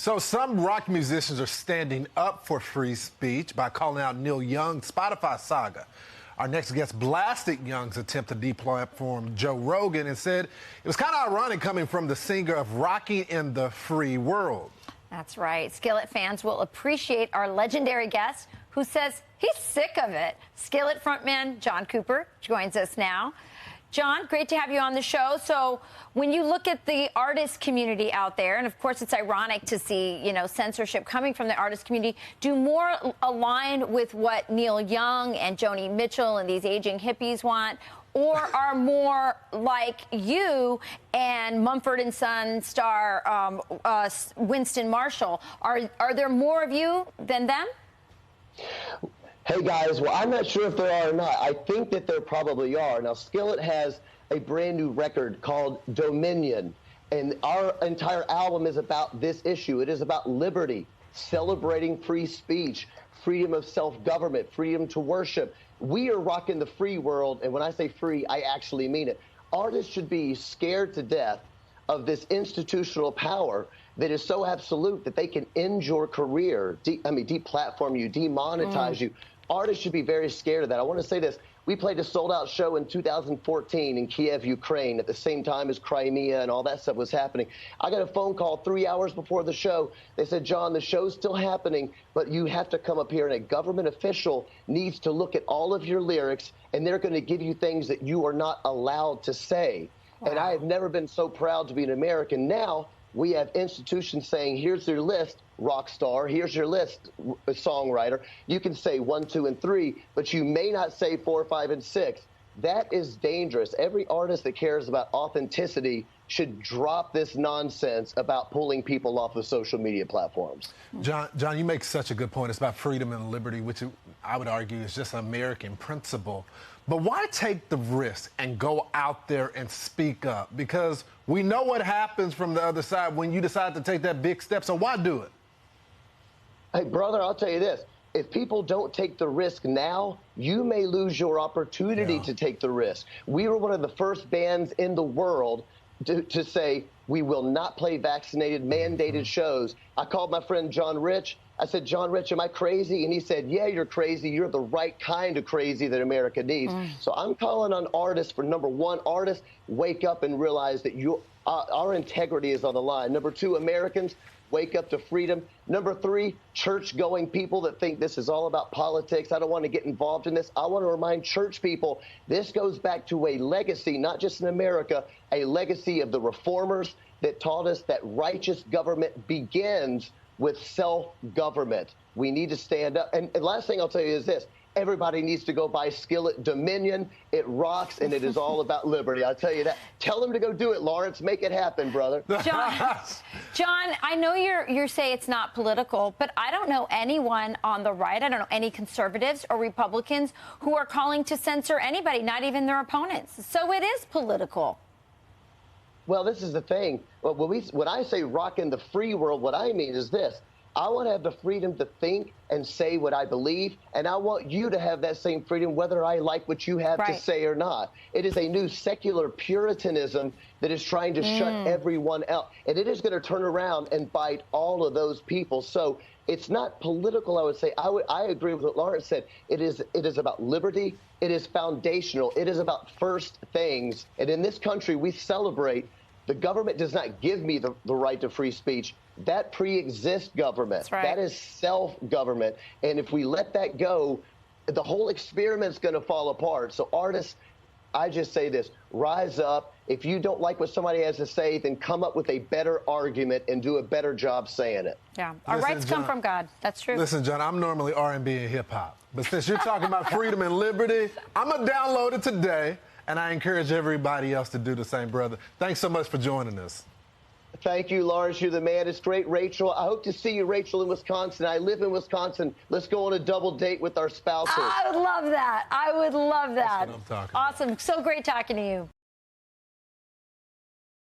So some rock musicians are standing up for free speech by calling out Neil Young's Spotify saga. Our next guest blasted Young's attempt to deplatform Joe Rogan and said it was kind of ironic coming from the singer of Rocking in the Free World. That's right. Skillet fans will appreciate our legendary guest who says he's sick of it. Skillet frontman John Cooper joins us now. John, great to have you on the show. So when you look at the artist community out there, and of course it's ironic to see, censorship coming from the artist community, do more align with what Neil Young and Joni Mitchell and these aging hippies want, or are more like you and Mumford & Son star Winston Marshall? Are there more of you than them? Hey guys, well, I'm not sure if there are or not. I think that there probably are. Now, Skillet has a brand new record called Dominion, and our entire album is about this issue. It is about liberty, celebrating free speech, freedom of self-government, freedom to worship. We are rocking the free world, and when I say free, I actually mean it. Artists should be scared to death of this institutional power that is so absolute that they can end your career, deplatform you, demonetize you. Artists should be very scared of that. I want to say this. We played a sold-out show in 2014 in Kiev, Ukraine, at the same time as Crimea and all that stuff was happening. I got a phone call 3 hours before the show. They said, John, the show's still happening, but you have to come up here, and a government official needs to look at all of your lyrics, and they're going to give you things that you are not allowed to say. Wow. And I have never been so proud to be an American. Now we have institutions saying, here's your list, rock star, here's your list, songwriter. You can say 1, 2, and 3, but you may not say 4, 5, and 6. That is dangerous. Every artist that cares about authenticity should drop this nonsense about pulling people off of social media platforms. John, you make such a good point. It's about freedom and liberty, which I would argue is just an American principle. But why take the risk and go out there and speak up? Because we know what happens from the other side when you decide to take that big step. So why do it? Hey, brother, I'll tell you this. If people don't take the risk now, you may lose your opportunity to take the risk. We were one of the first bands in the world to say we will not play vaccinated, mandated shows. I called my friend John Rich. I said, John Rich, am I crazy? And he said, yeah, you're crazy. You're the right kind of crazy that America needs. So I'm calling on artists for, number one, artists, wake up and realize that our integrity is on the line. Number two, Americans, wake up to freedom. Number three, church-going people that think this is all about politics. I don't want to get involved in this. I want to remind church people this goes back to a legacy, not just in America, a legacy of the reformers that taught us that righteous government begins with self-government. We need to stand up. And last thing I'll tell you is this. Everybody needs to go buy Skillet Dominion. It rocks, and it is all about liberty. I'll tell you that. Tell them to go do it, Lawrence. Make it happen, brother. John, I know you say it's not political, but I don't know anyone on the right, I don't know any conservatives or Republicans who are calling to censor anybody, not even their opponents. So it is political. Well, this is the thing. When I say rock in the free world, what I mean is this. I want to have the freedom to think and say what I believe, and I want you to have that same freedom whether I like what you have to say or not. It is a new secular puritanism that is trying to shut everyone out, and it is going to turn around and bite all of those people. So it's not political, I would say. I agree with what Lawrence said. It is about liberty. It is foundational. It is about first things, and in this country we celebrate. The government does not give me the right to free speech. That pre-exists government. That's right. That is self-government. And if we let that go, the whole experiment's going to fall apart. So artists, I just say this, rise up. If you don't like what somebody has to say, then come up with a better argument and do a better job saying it. Yeah, our rights come from God. That's true. Listen, John, I'm normally R&B and hip-hop. But since you're talking about freedom and liberty, I'm going to download it today. And I encourage everybody else to do the same, brother. Thanks so much for joining us. Thank you, Lawrence. You're the man. It's great, Rachel. I hope to see you, Rachel, in Wisconsin. I live in Wisconsin. Let's go on a double date with our spouses. I would love that. I would love that. That's what I'm talking about. Awesome. So great talking to you.